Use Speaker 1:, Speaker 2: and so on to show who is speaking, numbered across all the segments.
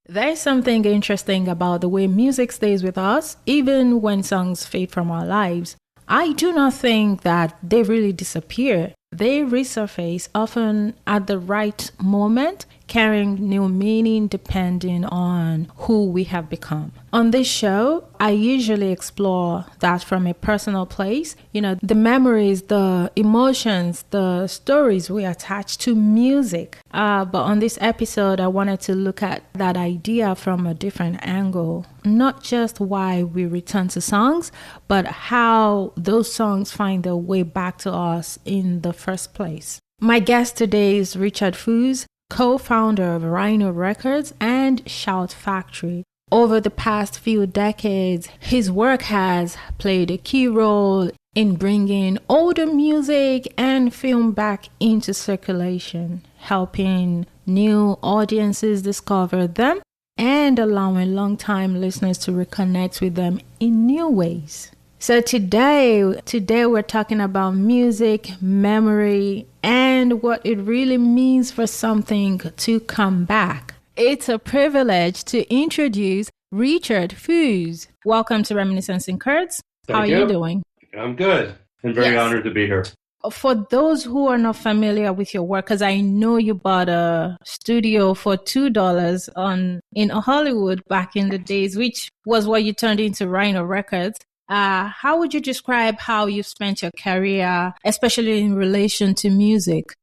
Speaker 1: There's something interesting about the way music stays with us, even when songs fade from our lives. I do not think that they really disappear. They resurface often at the right moment, carrying new meaning depending on who we have become. On this show, I usually explore that from a personal place. The memories, the emotions, the stories we attach to music. But on this episode, I wanted to look at that idea from a different angle. Not just why we return to songs, but how those songs find their way back to us in the first place. My guest today is Richard Foos, co-founder of Rhino Records and Shout Factory. Over the past few decades, his work has played a key role in bringing older music and film back into circulation, helping new audiences discover them and allowing longtime listeners to reconnect with them in new ways. So today we're talking about music, memory, and what it really means for something to come back. It's a privilege to introduce Richard Foos. Welcome to Reminiscing Kurtz. How are you doing?
Speaker 2: I'm good and very honored to be here.
Speaker 1: For those who are not familiar with your work, because I know you bought a studio for $2 in Hollywood back in the days, which was what you turned into Rhino Records. How would you describe how you've spent your career, especially in relation to music?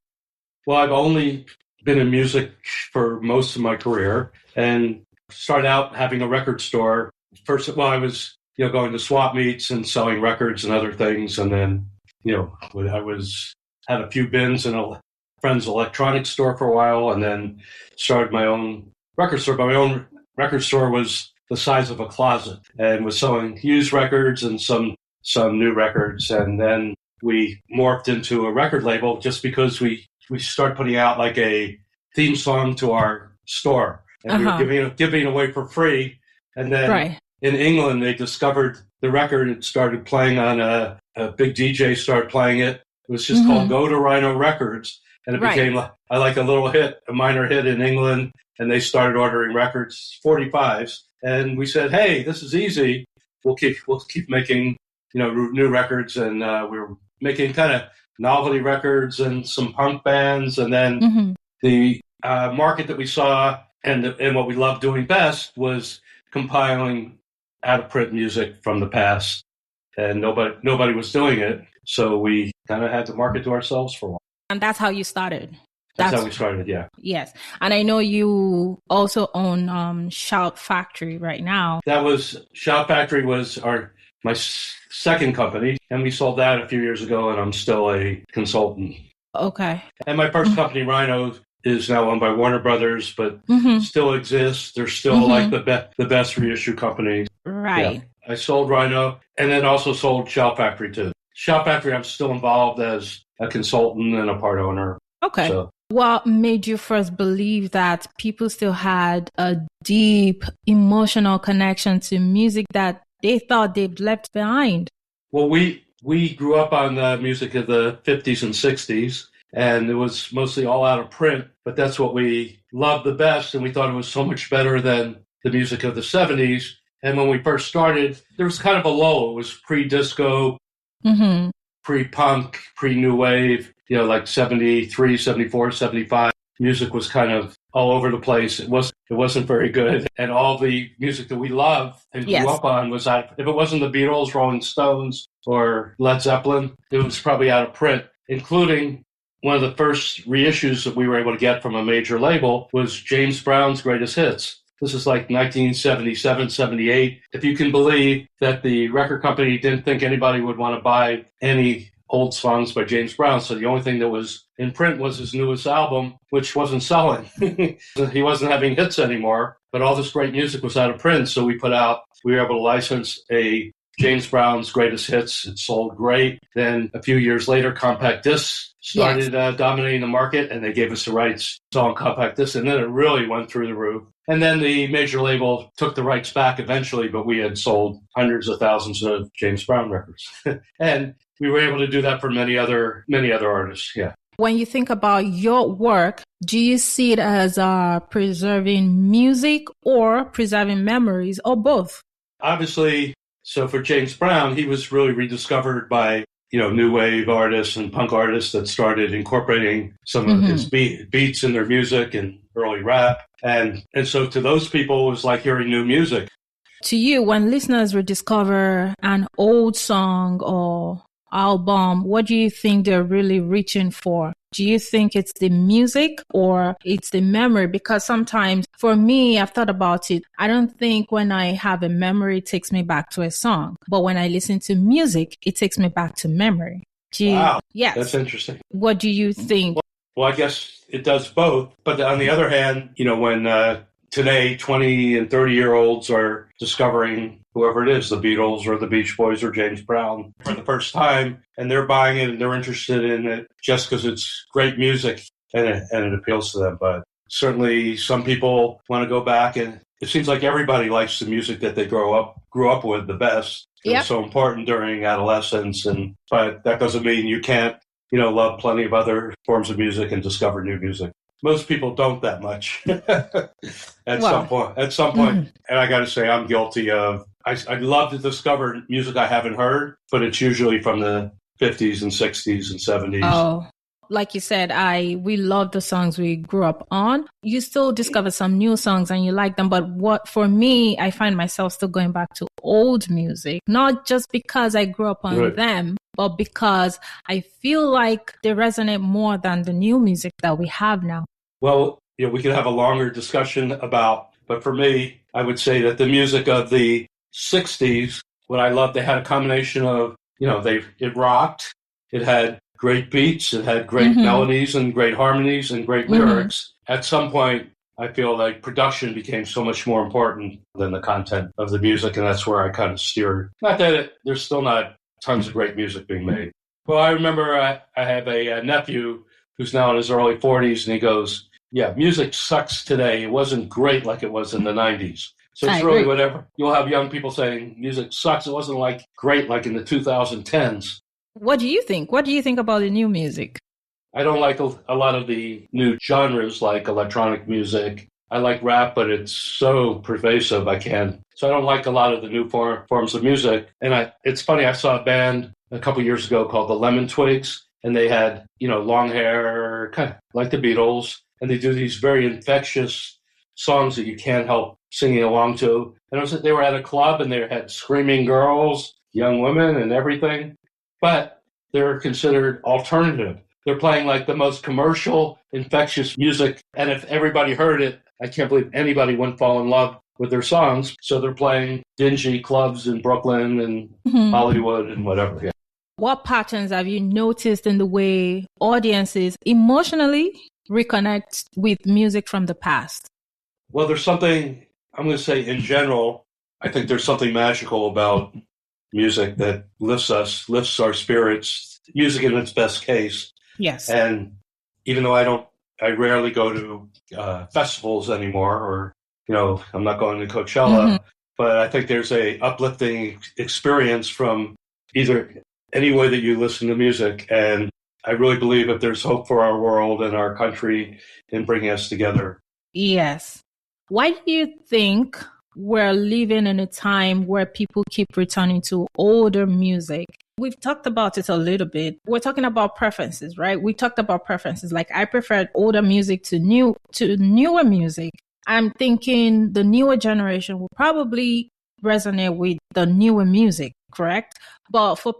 Speaker 2: Well, I've only been in music for most of my career and started out having a record store. First, I was going to swap meets and selling records and other things, and then had a few bins in a friend's electronics store for a while, and then started my own record store. But my own record store was the size of a closet and was selling used records and some new records. And then we morphed into a record label just because we started putting out like a theme song to our store, and we were giving it away for free. And then in England, they discovered the record. It started playing on a big DJ started playing it. It was just called Go to Rhino Records. And it became like a little hit, a minor hit in England. And they started ordering records, 45s. And we said, hey, this is easy. We'll keep making, new records. And we were making kind of novelty records and some punk bands. And then the market that we saw and what we loved doing best was compiling out-of-print music from the past. And nobody was doing it. So we kind of had to market to ourselves for a while.
Speaker 1: And that's how you started.
Speaker 2: That's how we started, yeah.
Speaker 1: Yes. And I know you also own Shout Factory right now.
Speaker 2: Shout Factory was my second company, and we sold that a few years ago, and I'm still a consultant.
Speaker 1: Okay.
Speaker 2: And my first company, Rhino, is now owned by Warner Brothers, but still exists. They're still like the best reissue company.
Speaker 1: Right.
Speaker 2: Yeah. I sold Rhino, and then also sold Shout Factory too. Shout Factory, I'm still involved as a consultant and a part owner.
Speaker 1: Okay. So. What made you first believe that people still had a deep emotional connection to music that they thought they'd left behind?
Speaker 2: Well, we grew up on the music of the 50s and 60s, and it was mostly all out of print, but that's what we loved the best, and we thought it was so much better than the music of the 70s. And when we first started, there was kind of a lull. It was pre-disco, pre-punk, pre-new wave, like 73, 74, 75. Music was kind of all over the place. It wasn't very good. And all the music that we loved and grew up on was out. If it wasn't the Beatles, Rolling Stones, or Led Zeppelin, it was probably out of print, including one of the first reissues that we were able to get from a major label was James Brown's Greatest Hits. This is like 1977, 78. If you can believe that the record company didn't think anybody would want to buy any old songs by James Brown. So the only thing that was in print was his newest album, which wasn't selling. He wasn't having hits anymore, but all this great music was out of print. So we were able to license a James Brown's Greatest Hits. It sold great. Then a few years later, compact discs started dominating the market, and they gave us the rights on compact discs, and then it really went through the roof. And then the major label took the rights back eventually, but we had sold hundreds of thousands of James Brown records. And we were able to do that for many other artists, yeah.
Speaker 1: When you think about your work, do you see it as preserving music or preserving memories or both?
Speaker 2: Obviously, so for James Brown, he was really rediscovered by, new wave artists and punk artists that started incorporating some of his beats in their music and early rap. And so to those people, it was like hearing new music.
Speaker 1: To you, when listeners rediscover an old song or album, what do you think they're really reaching for? Do you think it's the music or it's the memory? Because sometimes for me, I've thought about it. I don't think when I have a memory, it takes me back to a song. But when I listen to music, it takes me back to memory.
Speaker 2: Wow.
Speaker 1: Yes.
Speaker 2: That's interesting.
Speaker 1: What do you think?
Speaker 2: Well, I guess it does both. But on the other hand, when today 20 and 30-year-olds are discovering whoever it is, the Beatles or the Beach Boys or James Brown for the first time, and they're buying it and they're interested in it just because it's great music and it appeals to them. But certainly some people want to go back, and it seems like everybody likes the music that they grew up with the best. It was so important during adolescence, but that doesn't mean you can't, love plenty of other forms of music and discover new music. Most people don't that much some point. At some point, and I got to say, I'm guilty of. I love to discover music I haven't heard, but it's usually from the 50s and 60s and 70s.
Speaker 1: Oh, like you said, we love the songs we grew up on. You still discover some new songs and you like them, but for me, I find myself still going back to old music, not just because I grew up on them, but because I feel like they resonate more than the new music that we have now.
Speaker 2: Well, we could have a longer discussion but for me, I would say that the music of the 60s, what I loved, they had a combination of, it rocked, it had great beats, it had great melodies and great harmonies and great lyrics. At some point, I feel like production became so much more important than the content of the music, and that's where I kind of steered. Not that there's still not tons of great music being made. Well, I remember I have a nephew who's now in his early 40s, and he goes, yeah, music sucks today. It wasn't great like it was in the 90s. So it's really whatever. You'll have young people saying music sucks. It wasn't great like in the 2010s.
Speaker 1: What do you think? What do you think about the new music?
Speaker 2: I don't like a lot of the new genres like electronic music. I like rap, but it's so pervasive I can't. So I don't like a lot of the new forms of music. And it's funny, I saw a band a couple years ago called the Lemon Twigs, and they had, long hair, kind of like the Beatles. And they do these very infectious songs that you can't help singing along to. And they were at a club and they had screaming girls, young women and everything. But they're considered alternative. They're playing like the most commercial, infectious music. And if everybody heard it, I can't believe anybody wouldn't fall in love with their songs. So they're playing dingy clubs in Brooklyn and Hollywood and whatever. Yeah.
Speaker 1: What patterns have you noticed in the way audiences emotionally reconnect with music from the past?
Speaker 2: Well, there's something, I'm going to say in general, I think there's something magical about music that lifts our spirits, music in its best case.
Speaker 1: Yes.
Speaker 2: And even though I rarely go to festivals anymore, or, I'm not going to Coachella, but I think there's a uplifting experience from either any way that you listen to music. And I really believe that there's hope for our world and our country in bringing us together.
Speaker 1: Yes. Why do you think we're living in a time where people keep returning to older music? We've talked about it a little bit. We're talking about preferences, right? We talked about preferences. Like I preferred older music to newer music. I'm thinking the newer generation will probably resonate with the newer music, correct? But for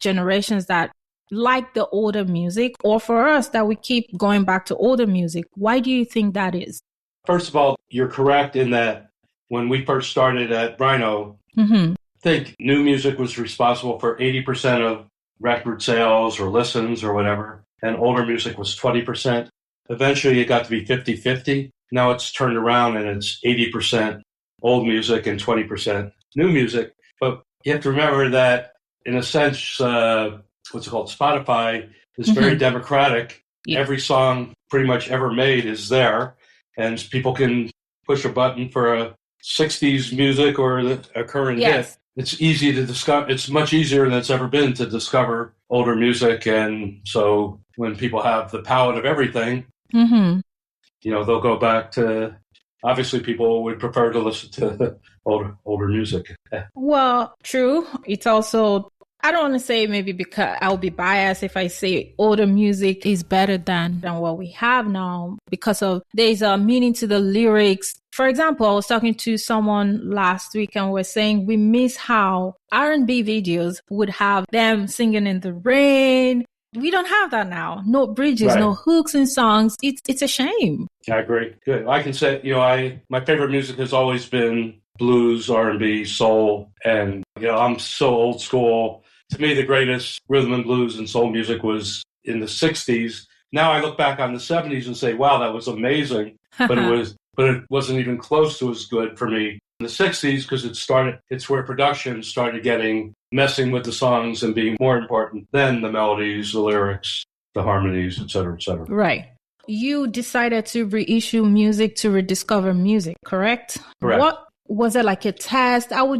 Speaker 1: generations that like the older music, or for us that we keep going back to older music, why do you think that is?
Speaker 2: First of all, you're correct in that when we first started at Rhino, I think new music was responsible for 80% of record sales or listens or whatever, and older music was 20%. Eventually, it got to be 50-50. Now it's turned around and it's 80% old music and 20% new music. But you have to remember that, in a sense, what's it called? Spotify is very democratic. Yeah. Every song pretty much ever made is there, and people can push a button for a 60s music or a current hit. It's easy to discover. It's much easier than it's ever been to discover older music. And so when people have the palette of everything, they'll go back to, obviously people would prefer to listen to older music.
Speaker 1: Well, true. It's also, I don't want to say maybe because I'll be biased if I say older music is better than what we have now because of there's a meaning to the lyrics. For example, I was talking to someone last week and we're saying we miss how R&B videos would have them singing in the rain. We don't have that now. No bridges, right. No hooks in songs. It's a shame.
Speaker 2: I agree. Good. I can say, my favorite music has always been blues, R&B, soul, and I'm so old school. To me, the greatest rhythm and blues and soul music was in the 60s. Now I look back on the 70s and say, wow, that was amazing. But it wasn't even close to as good for me in the 60s because it's where production started messing with the songs and being more important than the melodies, the lyrics, the harmonies, et cetera, et cetera.
Speaker 1: Right. You decided to reissue music to rediscover music, correct?
Speaker 2: Correct.
Speaker 1: What was it like a test? How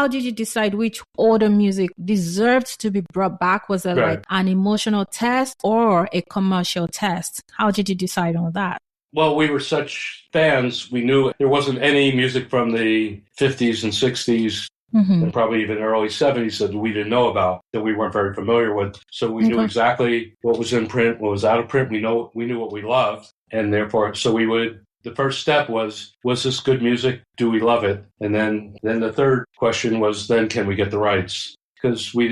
Speaker 1: did you decide which older music deserved to be brought back? Was it like an emotional test or a commercial test? How did you decide on that?
Speaker 2: Well, we were such fans, we knew there wasn't any music from the 50s and 60s and probably even early 70s that we didn't know about, that we weren't very familiar with. So we knew exactly what was in print, what was out of print. We knew what we loved. And therefore, the first step was this good music? Do we love it? And then the third question was, then can we get the rights? Because we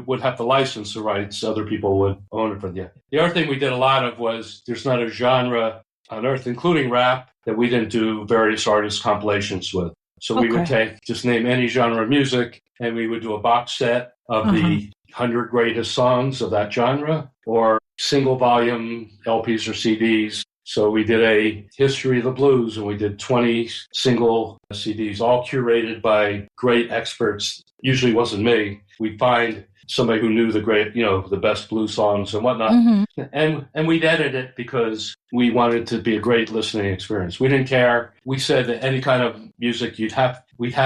Speaker 2: would have to license the rights. Other people would own it for you. The other thing we did a lot of was there's not a genre on earth, including rap, that we didn't do various artist compilations with. So we would just name any genre of music, and we would do a box set of the 100 greatest songs of that genre, or single volume LPs or CDs. So we did a history of the blues, and we did 20 single CDs, all curated by great experts. Usually wasn't me. We'd find somebody who knew the best blues songs and whatnot. And we'd edit it because we wanted it to be a great listening experience. We didn't care. We said that any kind of music we'd have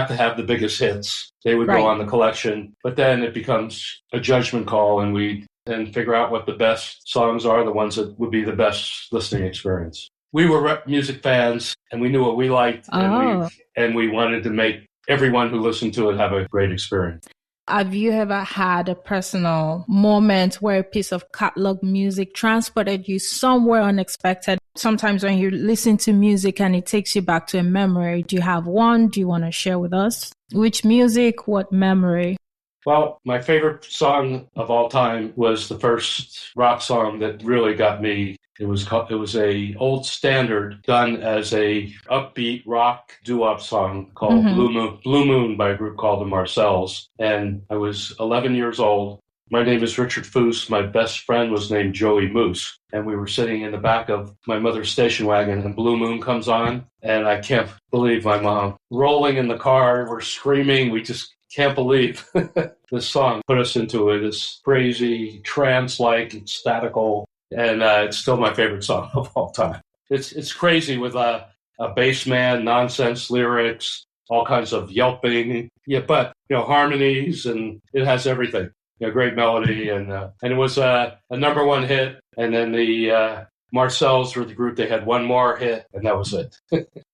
Speaker 2: to have the biggest hits. They would go on the collection. But then it becomes a judgment call, and we then figure out what the best songs are, the ones that would be the best listening experience. We were music fans, and we knew what we liked, and we wanted to make everyone who listened to it have a great experience.
Speaker 1: Have you ever had a personal moment where a piece of catalog music transported you somewhere unexpected? Sometimes when you listen to music and it takes you back to a memory, do you have one? Do you want to share with us? Which music? What memory?
Speaker 2: Well, my favorite song of all time was the first rock song that really got me. It was a old standard done as a upbeat rock doo-wop song called Blue Moon by a group called the Marcels. And I was 11 years old. My name is Richard Foos. My best friend was named Joey Moose. And we were sitting in the back of my mother's station wagon, and Blue Moon comes on. And I can't believe my mom. Rolling in the car, we're screaming. We just can't believe this song put us into this crazy trance-like, ecstatical, and it's still my favorite song of all time. It's crazy with a bass man, nonsense lyrics, all kinds of yelping, but harmonies, and it has everything. Great melody, and it was a number one hit. And then the Marcels were the group. They had one more hit, and that was it.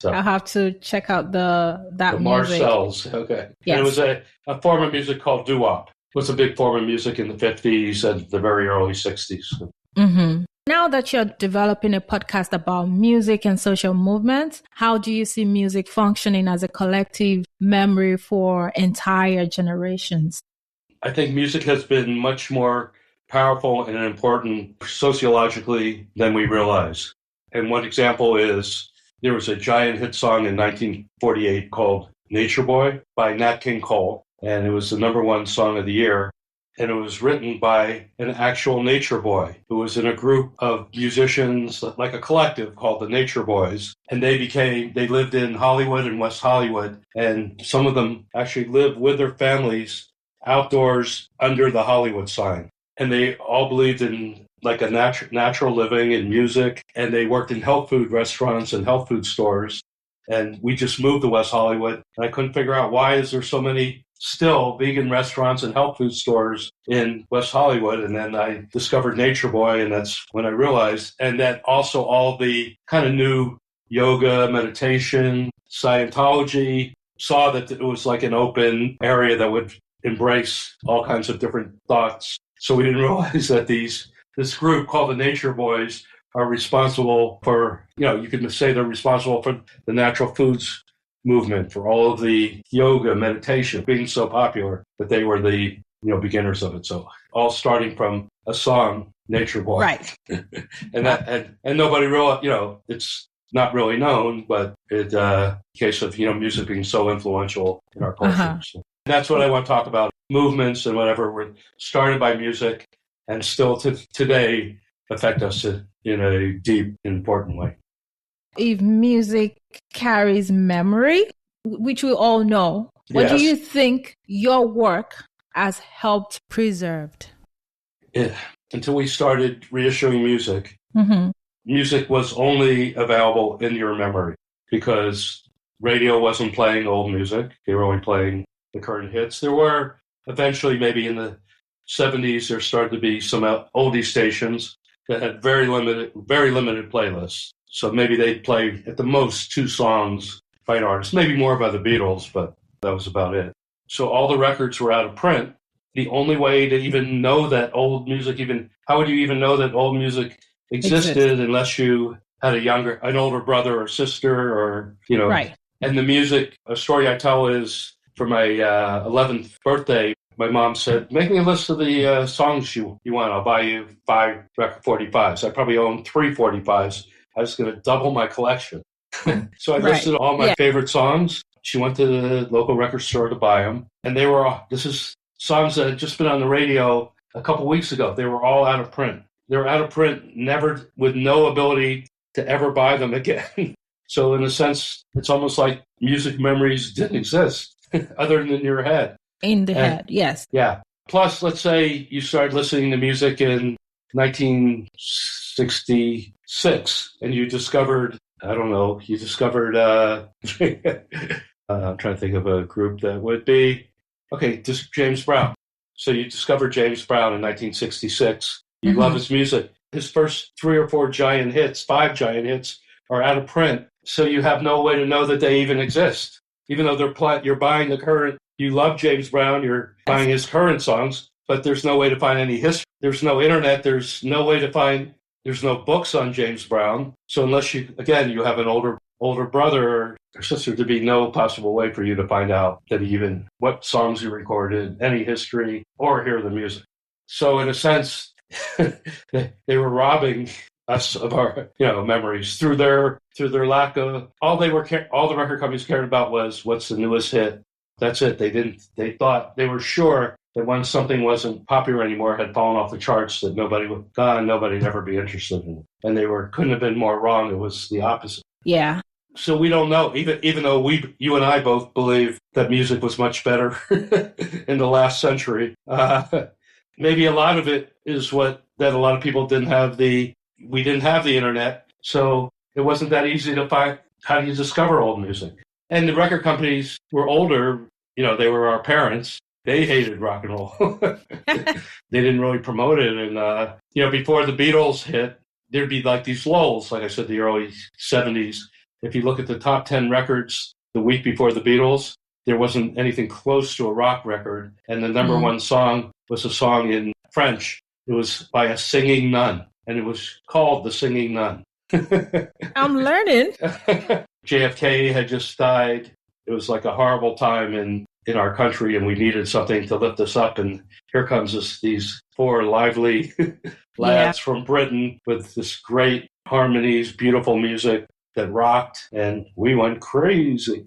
Speaker 2: So,
Speaker 1: I'll have to check out the
Speaker 2: Marcels. Okay. Yes. And it was a form of music called doo-wop. It was a big form of music in the 50s and the very early 60s.
Speaker 1: Now that you're developing a podcast about music and social movements, how do you see music functioning as a collective memory for entire generations?
Speaker 2: I think music has been much more powerful and important sociologically than we realize. And one example is there was a giant hit song in 1948 called Nature Boy by Nat King Cole, and it was the number one song of the year. And it was written by an actual nature boy who was in a group of musicians, like a collective called the Nature Boys. And they lived in Hollywood and West Hollywood. And some of them actually lived with their families outdoors under the Hollywood sign. And they all believed in like a natural living and music. And they worked in health food restaurants and health food stores. And we just moved to West Hollywood. And I couldn't figure out why is there so many still vegan restaurants and health food stores in West Hollywood. And then I discovered Nature Boy, and that's when I realized, and then also all the kind of new yoga, meditation, Scientology, saw that it was like an open area that would embrace all kinds of different thoughts. So we didn't realize that this group called the Nature Boys are responsible for, you can say they're responsible for the natural foods movement, for all of the yoga, meditation being so popular, that they were the beginners of it. So all starting from a song, Nature Boy.
Speaker 1: Right.
Speaker 2: and nobody really, it's not really known, but it case of music being so influential in our culture.
Speaker 1: Uh-huh.
Speaker 2: So that's what I want to talk about. Movements and whatever were started by music and still today affect us in a deep, important way.
Speaker 1: If music carries memory, which we all know, what do you think your work has helped preserved?
Speaker 2: Until we started reissuing music, music was only available in your memory because radio wasn't playing old music. They were only playing the current hits. There were eventually, maybe in the 70s, there started to be some oldie stations that had very limited playlists. So maybe they'd play at the most 2 songs by an artist, maybe more by the Beatles, but that was about it. So all the records were out of print. The only way to even know that old music, how would you even know that old music existed unless you had an older brother or sister or,
Speaker 1: Right.
Speaker 2: And the music, a story I tell is for my 11th birthday, my mom said, make me a list of the songs you want. I'll buy you 5 record 45s. I probably own 3 45s. I was going to double my collection. So I listed all my favorite songs. She went to the local record store to buy them. And this is songs that had just been on the radio a couple weeks ago. They were all out of print. They were out of print, never, with no ability to ever buy them again. So in a sense, it's almost like music memories didn't exist other than in your head.
Speaker 1: In the head, yes.
Speaker 2: Yeah. Plus, let's say you started listening to music in 1966 and you discovered, I'm trying to think of a group that would be, just James Brown. So you discovered James Brown in 1966. You love his music. His first 3 or 4 giant hits, 5 giant hits, are out of print. So you have no way to know that they even exist. Even though you're buying the current, you love James Brown, you're buying his current songs, but there's no way to find any history. There's no internet. There's no way to find, there's no books on James Brown. So unless you have an older brother or sister, there'd be no possible way for you to find out that even what songs he recorded, any history, or hear the music. So in a sense, they were robbing us of our memories through their lack of all the record companies cared about was what's the newest hit. That's it. They thought, they were sure that when something wasn't popular anymore, had fallen off the charts, that nobody'd ever be interested in it. And they couldn't have been more wrong. It was the opposite.
Speaker 1: Yeah.
Speaker 2: So we don't know, even though you and I both believe that music was much better in the last century. Maybe a lot of it is that a lot of people we didn't have the internet, so it wasn't that easy to find. How do you discover old music? And the record companies were older, they were our parents. They hated rock and roll. They didn't really promote it. And, before the Beatles hit, there'd be like these lulls, like I said, the early 70s. If you look at the top 10 records the week before the Beatles, there wasn't anything close to a rock record. And the number one song was a song in French. It was by a singing nun, and it was called The Singing Nun.
Speaker 1: I'm learning.
Speaker 2: JFK had just died. It was like a horrible time in our country, and we needed something to lift us up. And here comes these 4 lively lads from Britain with this great harmonies, beautiful music that rocked, and we went crazy.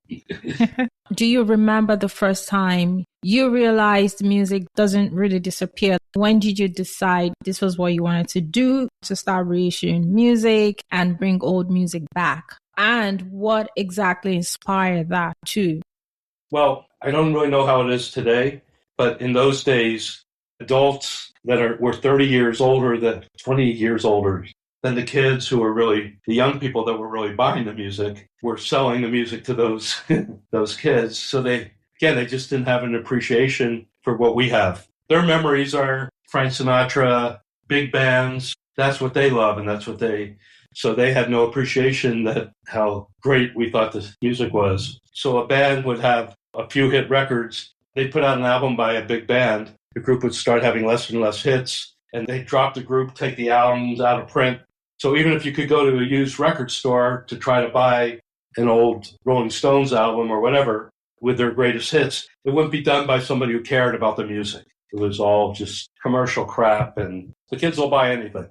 Speaker 1: Do you remember the first time you realized music doesn't really disappear? When did you decide this was what you wanted to do, to start reissuing music and bring old music back? And what exactly inspired that too?
Speaker 2: Well, I don't really know how it is today, but in those days, adults that were 30 years older, 20 years older than the kids who were really, the young people that were really buying the music, were selling the music to those kids. So they again, they just didn't have an appreciation for what we have. Their memories are Frank Sinatra, big bands. That's what they love, and that's what so they had no appreciation that how great we thought this music was. So a band would have a few hit records. They'd put out an album by a big band. The group would start having less and less hits, and they'd drop the group, take the albums out of print. So even if you could go to a used record store to try to buy an old Rolling Stones album or whatever with their greatest hits, it wouldn't be done by somebody who cared about the music. It was all just commercial crap, and the kids will buy anything.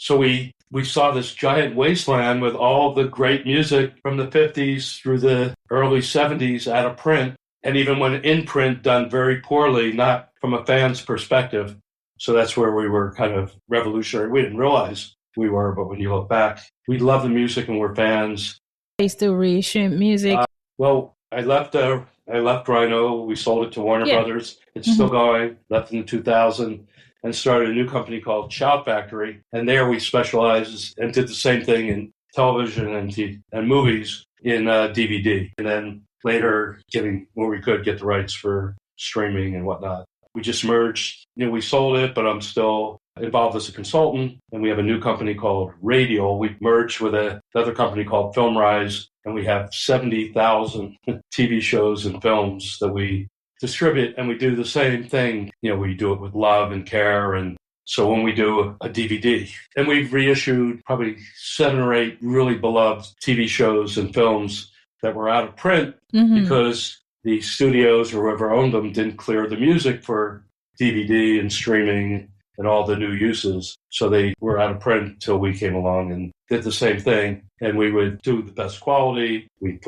Speaker 2: So we saw this giant wasteland with all the great music from the 50s through the early 70s out of print, and even when in print, done very poorly, not from a fan's perspective. So that's where we were kind of revolutionary. We didn't realize we were, but when you look back, we love the music and we're fans.
Speaker 1: They still reissue music.
Speaker 2: Well, I left Rhino. We sold it to Warner Brothers. It's still going. Left in 2000 and started a new company called Shout Factory. And there we specialized and did the same thing in television and movies in DVD. And then later getting where we could get the rights for streaming and whatnot. We just merged. We sold it, but I'm still involved as a consultant. And we have a new company called Radial. We merged with another company called Film Rise. And we have 70,000 TV shows and films that we distribute, and we do the same thing. We do it with love and care. And so when we do a DVD, and we've reissued probably 7 or 8 really beloved TV shows and films that were out of print because the studios or whoever owned them didn't clear the music for DVD and streaming and all the new uses. So they were out of print until we came along and did the same thing. And we would do the best quality. We'd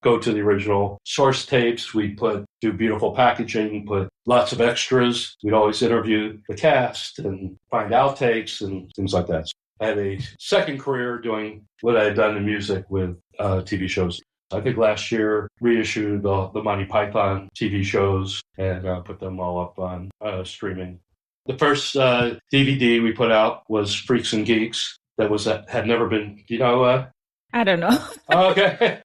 Speaker 2: go to the original source tapes. We'd do beautiful packaging, put lots of extras. We'd always interview the cast and find outtakes and things like that. So I had a second career doing what I had done in music with TV shows. I think last year reissued the Monty Python TV shows and put them all up on streaming. The first DVD we put out was Freaks and Geeks. Had never been,
Speaker 1: I don't know.
Speaker 2: Okay.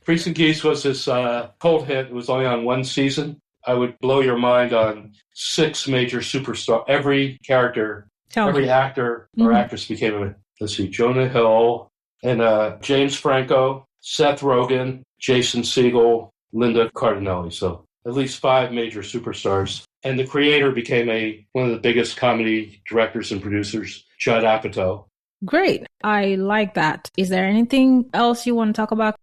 Speaker 2: Freaks and Geeks was this cult hit. It was only on one season. I would blow your mind on 6 major superstars. Every character, every actor or actress became Jonah Hill and James Franco, Seth Rogen, Jason Segel, Linda Cardinelli. So at least 5 major superstars. And the creator became one of the biggest comedy directors and producers, Judd Apatow.
Speaker 1: Great. I like that. Is there anything else you want to talk about?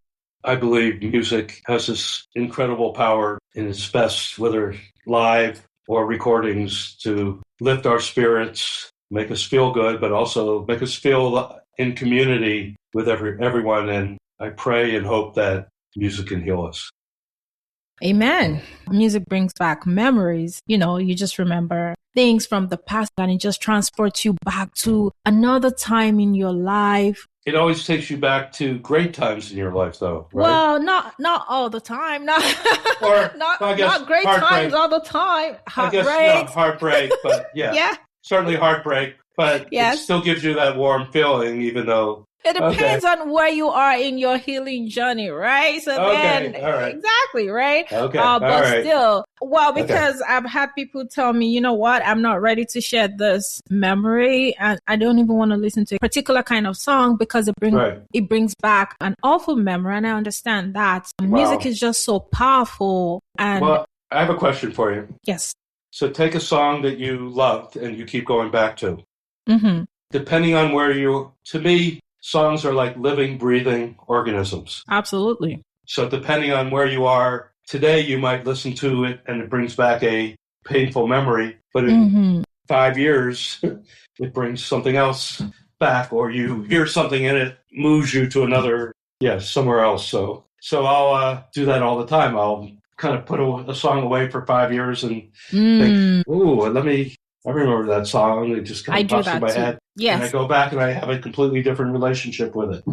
Speaker 2: I believe music has this incredible power in its best, whether live or recordings, to lift our spirits, make us feel good, but also make us feel in community with everyone. And I pray and hope that music can heal us.
Speaker 1: Amen. Music brings back memories. You just remember things from the past and it just transports you back to another time in your life.
Speaker 2: It always takes you back to great times in your life, though, right?
Speaker 1: Well, not all the time. Not great times all the time.
Speaker 2: Heartbreak, but yeah. Certainly heartbreak, but it still gives you that warm feeling, even though...
Speaker 1: It depends on where you are in your healing journey, right? So then, exactly, right?
Speaker 2: Okay,
Speaker 1: but still, because I've had people tell me, you know what, I'm not ready to share this memory, and I don't even want to listen to a particular kind of song because it brings back an awful memory, and I understand that. Music is just so powerful. And
Speaker 2: well, I have a question for you.
Speaker 1: Yes.
Speaker 2: So take a song that you loved and you keep going back to.
Speaker 1: Mm-hmm.
Speaker 2: Depending on to me, songs are like living, breathing organisms.
Speaker 1: Absolutely.
Speaker 2: So depending on where you are today, you might listen to it and it brings back a painful memory. But in 5 years, it brings something else back, or you hear something and it moves you to somewhere else. So I'll do that all the time. I'll kind of put a song away for 5 years and think, I remember that song. It just kind of pops in my head.
Speaker 1: Yes.
Speaker 2: And I go back and I have a completely different relationship with it.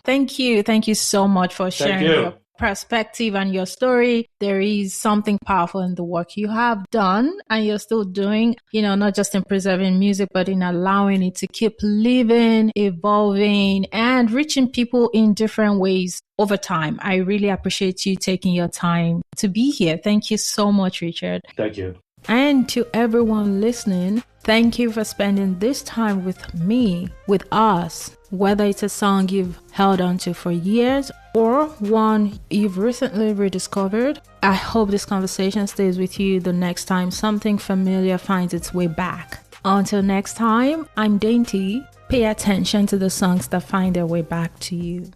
Speaker 1: Thank you. Thank you so much for sharing your perspective and your story, there is something powerful in the work you have done and you're still doing, not just in preserving music, but in allowing it to keep living, evolving, and reaching people in different ways over time. I really appreciate you taking your time to be here. Thank you so much, Richard.
Speaker 2: Thank you.
Speaker 1: And to everyone listening, thank you for spending this time with me, with us, whether it's a song you've held on to for years or one you've recently rediscovered. I hope this conversation stays with you the next time something familiar finds its way back. Until next time, I'm Dainty. Pay attention to the songs that find their way back to you.